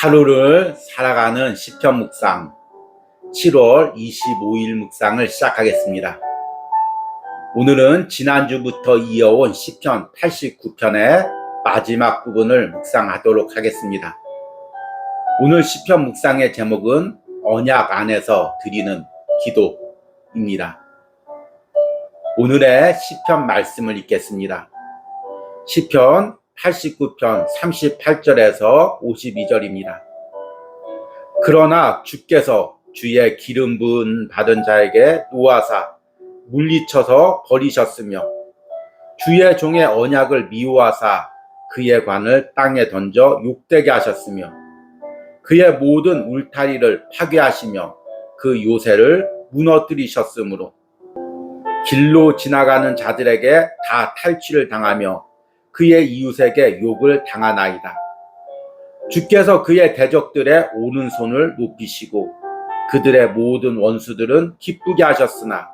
하루를 살아가는 시편 묵상 7월 25일 묵상을 시작하겠습니다. 오늘은 지난주부터 이어온 시편 89편의 마지막 부분을 묵상하도록 하겠습니다. 오늘 시편 묵상의 제목은 언약 안에서 드리는 기도입니다. 오늘의 시편 말씀을 읽겠습니다. 시편 89편 38절에서 52절입니다. 그러나 주께서 주의 기름 부은 받은 자에게 노하사 물리쳐서 버리셨으며 주의 종의 언약을 미워하사 그의 관을 땅에 던져 욕되게 하셨으며 그의 모든 울타리를 파괴하시며 그 요새를 무너뜨리셨으므로 길로 지나가는 자들에게 다 탈취를 당하며 그의 이웃에게 욕을 당하나이다. 주께서 그의 대적들의 오른손을 높이시고 그들의 모든 원수들은 기쁘게 하셨으나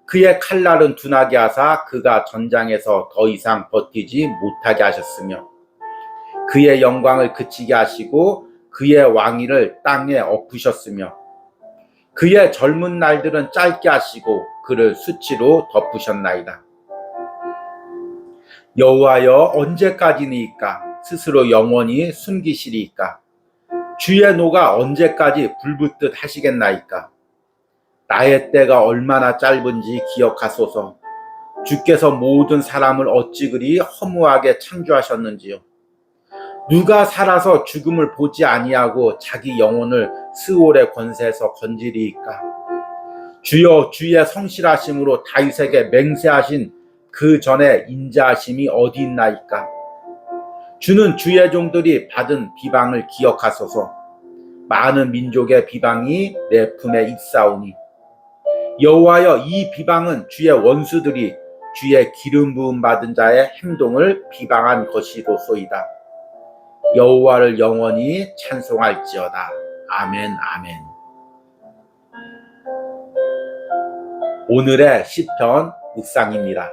그의 칼날은 둔하게 하사 그가 전장에서 더 이상 버티지 못하게 하셨으며 그의 영광을 그치게 하시고 그의 왕위를 땅에 엎으셨으며 그의 젊은 날들은 짧게 하시고 그를 수치로 덮으셨나이다. 여호와여 언제까지니이까 스스로 영원히 숨기시리이까 주의 노가 언제까지 불붙듯 하시겠나이까 나의 때가 얼마나 짧은지 기억하소서. 주께서 모든 사람을 어찌 그리 허무하게 창조하셨는지요. 누가 살아서 죽음을 보지 아니하고 자기 영혼을 스올의 권세에서 건지리이까. 주여 주의 성실하심으로 다윗에게 맹세하신 그 전에 인자하심이 어디 있나이까. 주는 주의 종들이 받은 비방을 기억하소서. 많은 민족의 비방이 내 품에 있사오니 여호와여 이 비방은 주의 원수들이 주의 기름 부음 받은 자의 행동을 비방한 것이로소이다. 여호와를 영원히 찬송할지어다. 아멘 아멘. 오늘의 시편 묵상입니다.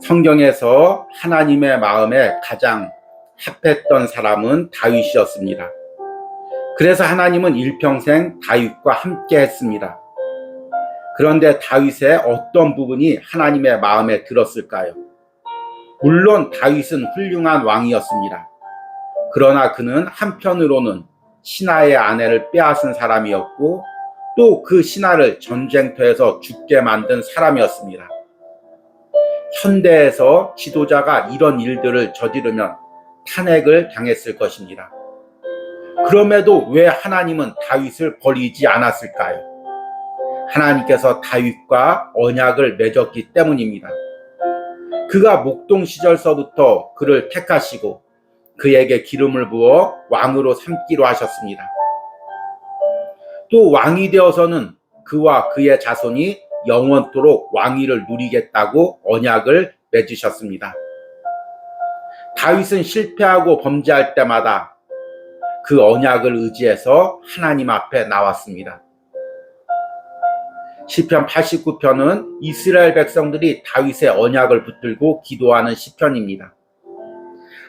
성경에서 하나님의 마음에 가장 합했던 사람은 다윗이었습니다. 그래서 하나님은 일평생 다윗과 함께 했습니다. 그런데 다윗의 어떤 부분이 하나님의 마음에 들었을까요? 물론 다윗은 훌륭한 왕이었습니다. 그러나 그는 한편으로는 신하의 아내를 빼앗은 사람이었고 또 그 신하를 전쟁터에서 죽게 만든 사람이었습니다. 현대에서 지도자가 이런 일들을 저지르면 탄핵을 당했을 것입니다. 그럼에도 왜 하나님은 다윗을 버리지 않았을까요? 하나님께서 다윗과 언약을 맺었기 때문입니다. 그가 목동 시절서부터 그를 택하시고 그에게 기름을 부어 왕으로 삼기로 하셨습니다. 또 왕이 되어서는 그와 그의 자손이 영원토록 왕위를 누리겠다고 언약을 맺으셨습니다. 다윗은 실패하고 범죄할 때마다 그 언약을 의지해서 하나님 앞에 나왔습니다. 시편 89편은 이스라엘 백성들이 다윗의 언약을 붙들고 기도하는 시편입니다.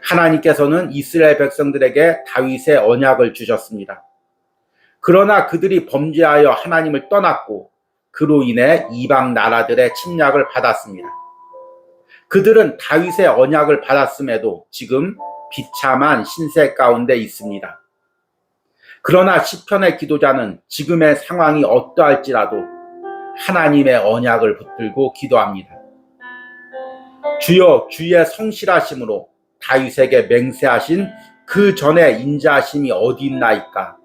하나님께서는 이스라엘 백성들에게 다윗의 언약을 주셨습니다. 그러나 그들이 범죄하여 하나님을 떠났고 그로 인해 이방 나라들의 침략을 받았습니다. 그들은 다윗의 언약을 받았음에도 지금 비참한 신세 가운데 있습니다. 그러나 시편의 기도자는 지금의 상황이 어떠할지라도 하나님의 언약을 붙들고 기도합니다. 주여 주의 성실하심으로 다윗에게 맹세하신 그 전에 인자하심이 어디 있나이까.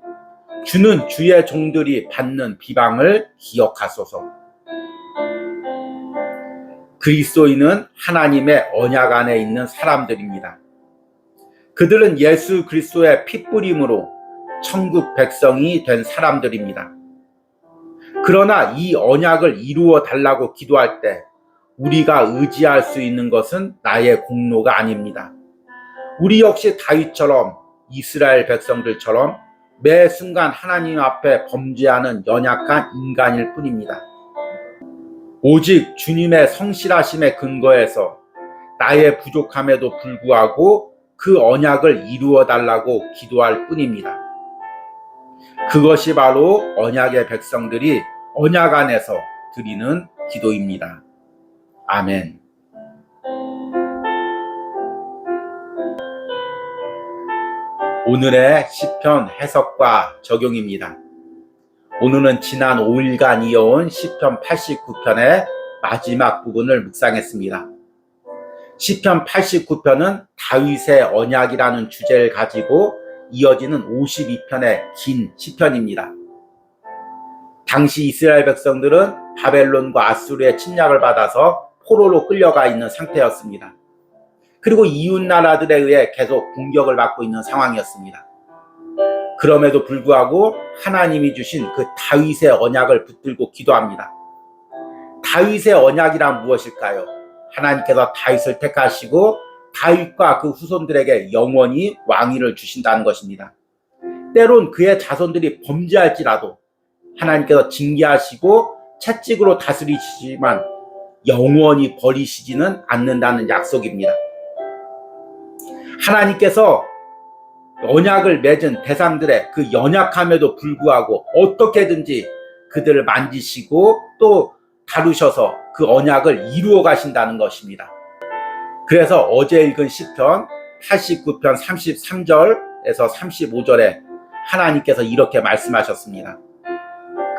주는 주의 종들이 받는 비방을 기억하소서. 그리스도인은 하나님의 언약 안에 있는 사람들입니다. 그들은 예수 그리스도의 핏뿌림으로 천국 백성이 된 사람들입니다. 그러나 이 언약을 이루어 달라고 기도할 때 우리가 의지할 수 있는 것은 나의 공로가 아닙니다. 우리 역시 다윗처럼 이스라엘 백성들처럼 매 순간 하나님 앞에 범죄하는 연약한 인간일 뿐입니다. 오직 주님의 성실하심에 근거해서 나의 부족함에도 불구하고 그 언약을 이루어 달라고 기도할 뿐입니다. 그것이 바로 언약의 백성들이 언약 안에서 드리는 기도입니다. 아멘. 오늘의 시편 해석과 적용입니다. 오늘은 지난 5일간 이어온 시편 89편의 마지막 부분을 묵상했습니다. 시편 89편은 다윗의 언약이라는 주제를 가지고 이어지는 52편의 긴 시편입니다. 당시 이스라엘 백성들은 바벨론과 아수르의 침략을 받아서 포로로 끌려가 있는 상태였습니다. 그리고 이웃 나라들에 의해 계속 공격을 받고 있는 상황이었습니다. 그럼에도 불구하고 하나님이 주신 그 다윗의 언약을 붙들고 기도합니다. 다윗의 언약이란 무엇일까요? 하나님께서 다윗을 택하시고 다윗과 그 후손들에게 영원히 왕위를 주신다는 것입니다. 때론 그의 자손들이 범죄할지라도 하나님께서 징계하시고 채찍으로 다스리시지만 영원히 버리시지는 않는다는 약속입니다. 하나님께서 언약을 맺은 대상들의 그 연약함에도 불구하고 어떻게든지 그들을 만지시고 또 다루셔서 그 언약을 이루어 가신다는 것입니다. 그래서 어제 읽은 시편 89편 33절에서 35절에 하나님께서 이렇게 말씀하셨습니다.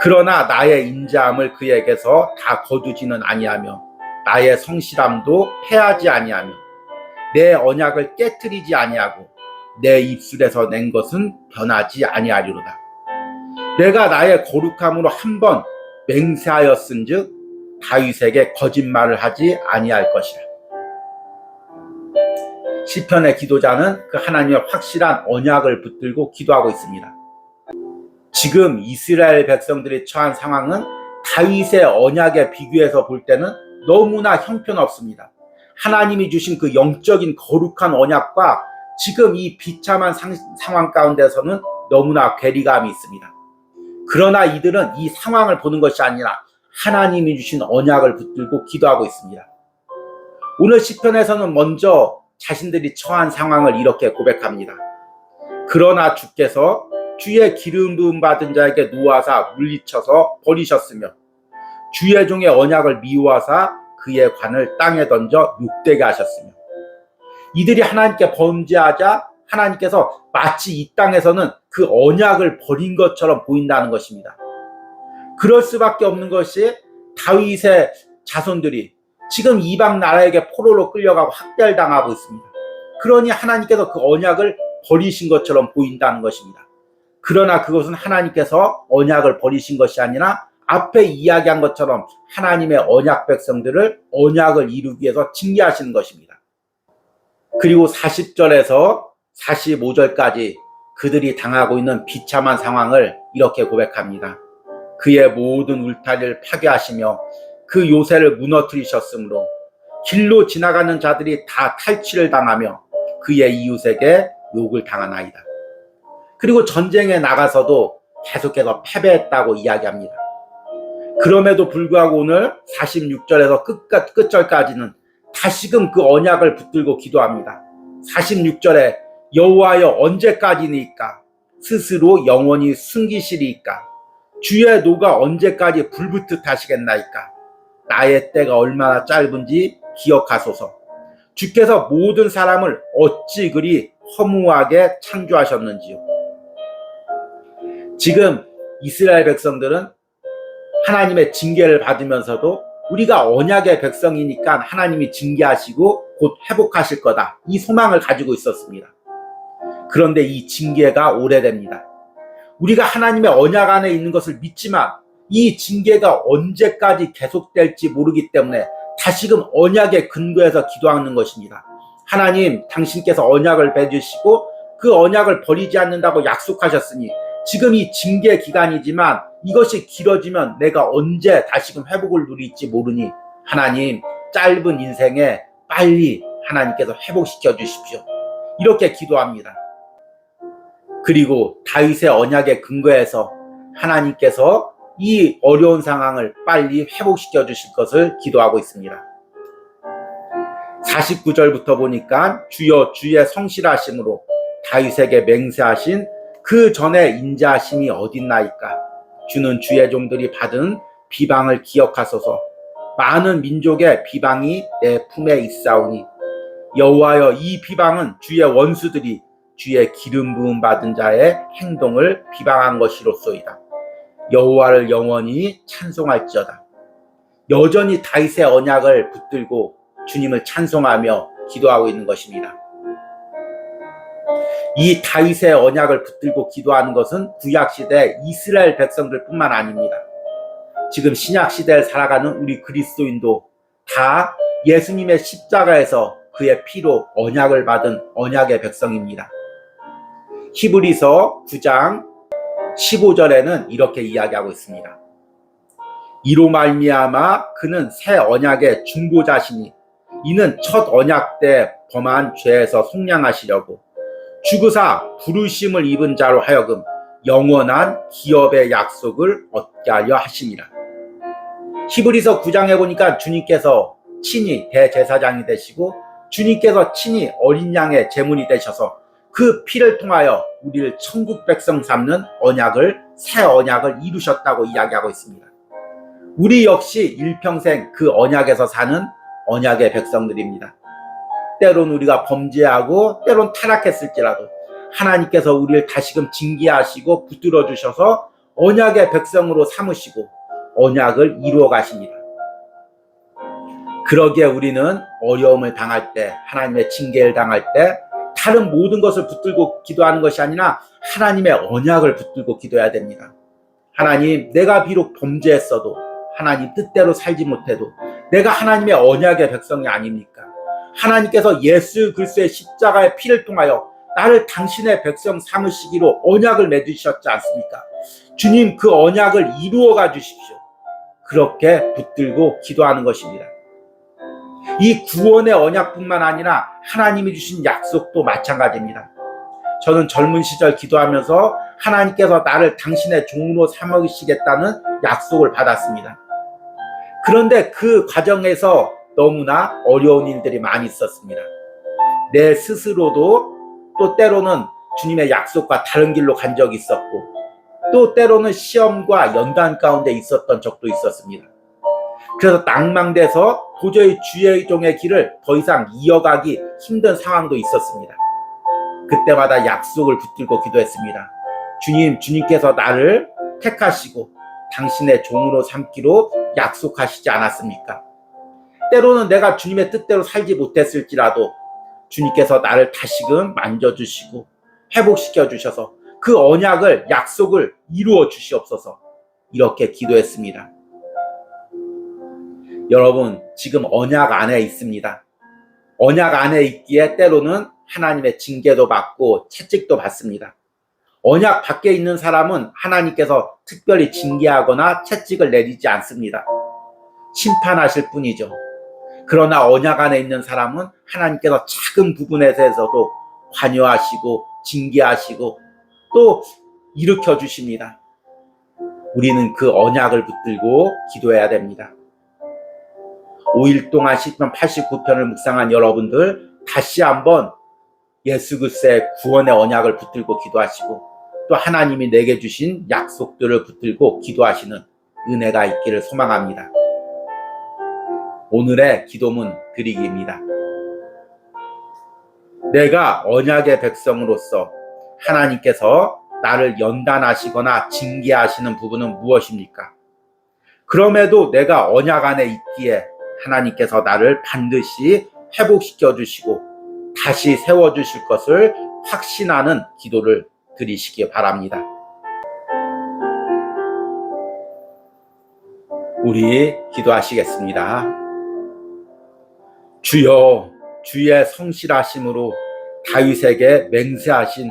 그러나 나의 인자함을 그에게서 다 거두지는 아니하며 나의 성실함도 패하지 아니하며 내 언약을 깨트리지 아니하고 내 입술에서 낸 것은 변하지 아니하리로다. 내가 나의 거룩함으로 한 번 맹세하였은즉 다윗에게 거짓말을 하지 아니할 것이라. 시편의 기도자는 그 하나님의 확실한 언약을 붙들고 기도하고 있습니다. 지금 이스라엘 백성들이 처한 상황은 다윗의 언약에 비교해서 볼 때는 너무나 형편없습니다. 하나님이 주신 그 영적인 거룩한 언약과 지금 이 비참한 상황 가운데서는 너무나 괴리감이 있습니다. 그러나 이들은 이 상황을 보는 것이 아니라 하나님이 주신 언약을 붙들고 기도하고 있습니다. 오늘 시편에서는 먼저 자신들이 처한 상황을 이렇게 고백합니다. 그러나 주께서 주의 기름 부음 받은 자에게 노하사 물리쳐서 버리셨으며 주의 종의 언약을 미워하사 그의 관을 땅에 던져 욕되게 하셨으며 이들이 하나님께 범죄하자 하나님께서 마치 이 땅에서는 그 언약을 버린 것처럼 보인다는 것입니다. 그럴 수밖에 없는 것이 다윗의 자손들이 지금 이방 나라에게 포로로 끌려가고 학대를 당하고 있습니다. 그러니 하나님께서 그 언약을 버리신 것처럼 보인다는 것입니다. 그러나 그것은 하나님께서 언약을 버리신 것이 아니라 앞에 이야기한 것처럼 하나님의 언약 백성들을 언약을 이루기 위해서 징계하시는 것입니다. 그리고 40절에서 45절까지 그들이 당하고 있는 비참한 상황을 이렇게 고백합니다. 그의 모든 울타리를 파괴하시며 그 요새를 무너뜨리셨으므로 길로 지나가는 자들이 다 탈취를 당하며 그의 이웃에게 욕을 당하나이다. 그리고 전쟁에 나가서도 계속해서 패배했다고 이야기합니다. 그럼에도 불구하고 오늘 46절에서 끝절까지는 다시금 그 언약을 붙들고 기도합니다. 46절에 여호와여 언제까지니까 스스로 영원히 숨기시리이까 주의 노가 언제까지 불붙듯 하시겠나이까 나의 때가 얼마나 짧은지 기억하소서. 주께서 모든 사람을 어찌 그리 허무하게 창조하셨는지요. 지금 이스라엘 백성들은 하나님의 징계를 받으면서도 우리가 언약의 백성이니까 하나님이 징계하시고 곧 회복하실 거다, 이 소망을 가지고 있었습니다. 그런데 이 징계가 오래됩니다. 우리가 하나님의 언약 안에 있는 것을 믿지만 이 징계가 언제까지 계속될지 모르기 때문에 다시금 언약의 근거에서 기도하는 것입니다. 하나님, 당신께서 언약을 맺으시고 그 언약을 버리지 않는다고 약속하셨으니 지금 이 징계 기간이지만 이것이 길어지면 내가 언제 다시금 회복을 누릴지 모르니 하나님, 짧은 인생에 빨리 하나님께서 회복시켜 주십시오. 이렇게 기도합니다. 그리고 다윗의 언약의 근거에서 하나님께서 이 어려운 상황을 빨리 회복시켜 주실 것을 기도하고 있습니다. 49절부터 보니까 주여 주의 성실하심으로 다윗에게 맹세하신 그 전에 인자하심이 어딨나이까. 주는 주의 종들이 받은 비방을 기억하소서. 많은 민족의 비방이 내 품에 있사오니 여호와여, 이 비방은 주의 원수들이 주의 기름 부음 받은 자의 행동을 비방한 것이로소이다. 여호와를 영원히 찬송할지어다. 여전히 다윗의 언약을 붙들고 주님을 찬송하며 기도하고 있는 것입니다. 이 다윗의 언약을 붙들고 기도하는 것은 구약시대 이스라엘 백성들 뿐만 아닙니다. 지금 신약시대를 살아가는 우리 그리스도인도 다 예수님의 십자가에서 그의 피로 언약을 받은 언약의 백성입니다. 히브리서 9장 15절에는 이렇게 이야기하고 있습니다. 이로 말미암아 그는 새 언약의 중보자시니 이는 첫 언약 때 범한 죄에서 속량하시려고 죽으사 부르심을 입은 자로 하여금 영원한 기업의 약속을 얻게 하려 하시니라. 히브리서 9장에 보니까 주님께서 친히 대제사장이 되시고 주님께서 친히 어린 양의 제물이 되셔서 그 피를 통하여 우리를 천국 백성 삼는 언약을, 새 언약을 이루셨다고 이야기하고 있습니다. 우리 역시 일평생 그 언약에서 사는 언약의 백성들입니다. 때론 우리가 범죄하고 때론 타락했을지라도 하나님께서 우리를 다시금 징계하시고 붙들어 주셔서 언약의 백성으로 삼으시고 언약을 이루어 가십니다. 그러기에 우리는 어려움을 당할 때, 하나님의 징계를 당할 때 다른 모든 것을 붙들고 기도하는 것이 아니라 하나님의 언약을 붙들고 기도해야 됩니다. 하나님, 내가 비록 범죄했어도 하나님 뜻대로 살지 못해도 내가 하나님의 언약의 백성이 아닙니까? 하나님께서 예수 그리스도의 십자가의 피를 통하여 나를 당신의 백성 삼으시기로 언약을 맺으셨지 않습니까? 주님, 그 언약을 이루어가 주십시오. 그렇게 붙들고 기도하는 것입니다. 이 구원의 언약뿐만 아니라 하나님이 주신 약속도 마찬가지입니다. 저는 젊은 시절 기도하면서 하나님께서 나를 당신의 종으로 삼으시겠다는 약속을 받았습니다. 그런데 그 과정에서 너무나 어려운 일들이 많이 있었습니다. 내 스스로도 또 때로는 주님의 약속과 다른 길로 간 적이 있었고, 또 때로는 시험과 연단 가운데 있었던 적도 있었습니다. 그래서 낭망돼서 도저히 주의 종의 길을 더 이상 이어가기 힘든 상황도 있었습니다. 그때마다 약속을 붙들고 기도했습니다. 주님, 주님께서 나를 택하시고 당신의 종으로 삼기로 약속하시지 않았습니까? 때로는 내가 주님의 뜻대로 살지 못했을지라도 주님께서 나를 다시금 만져주시고 회복시켜 주셔서 그 언약을, 약속을 이루어 주시옵소서. 이렇게 기도했습니다. 여러분, 지금 언약 안에 있습니다. 언약 안에 있기에 때로는 하나님의 징계도 받고 채찍도 받습니다. 언약 밖에 있는 사람은 하나님께서 특별히 징계하거나 채찍을 내리지 않습니다. 심판하실 뿐이죠. 그러나 언약 안에 있는 사람은 하나님께서 작은 부분에 대해서도 관여하시고 징계하시고 또 일으켜 주십니다. 우리는 그 언약을 붙들고 기도해야 됩니다. 5일 동안 시편 89편을 묵상한 여러분들, 다시 한번 예수 그리스도의 구원의 언약을 붙들고 기도하시고 또 하나님이 내게 주신 약속들을 붙들고 기도하시는 은혜가 있기를 소망합니다. 오늘의 기도문 드리기입니다. 내가 언약의 백성으로서 하나님께서 나를 연단하시거나 징계하시는 부분은 무엇입니까? 그럼에도 내가 언약 안에 있기에 하나님께서 나를 반드시 회복시켜 주시고 다시 세워주실 것을 확신하는 기도를 드리시기 바랍니다. 우리 기도하시겠습니다. 주여, 주의 성실하심으로 다윗에게 맹세하신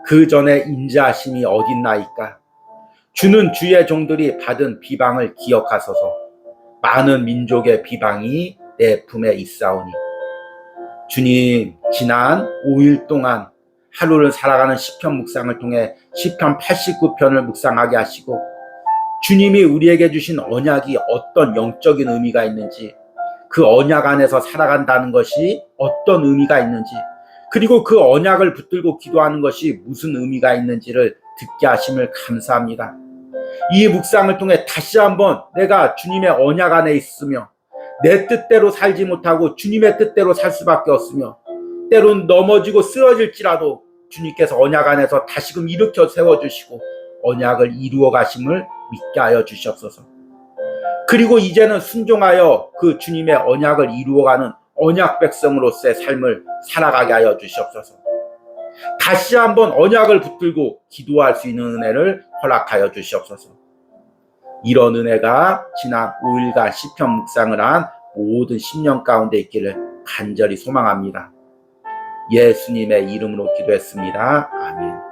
그 전에 인자하심이 어딨나이까. 주는 주의 종들이 받은 비방을 기억하소서. 많은 민족의 비방이 내 품에 있사오니. 주님, 지난 5일 동안 하루를 살아가는 시편 묵상을 통해 시편 89편을 묵상하게 하시고 주님이 우리에게 주신 언약이 어떤 영적인 의미가 있는지 그 언약 안에서 살아간다는 것이 어떤 의미가 있는지, 그리고 그 언약을 붙들고 기도하는 것이 무슨 의미가 있는지를 듣게 하심을 감사합니다. 이 묵상을 통해 다시 한번 내가 주님의 언약 안에 있으며 내 뜻대로 살지 못하고 주님의 뜻대로 살 수밖에 없으며 때론 넘어지고 쓰러질지라도 주님께서 언약 안에서 다시금 일으켜 세워주시고 언약을 이루어 가심을 믿게 하여 주시옵소서. 그리고 이제는 순종하여 그 주님의 언약을 이루어가는 언약 백성으로서의 삶을 살아가게 하여 주시옵소서. 다시 한번 언약을 붙들고 기도할 수 있는 은혜를 허락하여 주시옵소서. 이런 은혜가 지난 5일간 시편 묵상을 한 모든 10년 가운데 있기를 간절히 소망합니다. 예수님의 이름으로 기도했습니다. 아멘.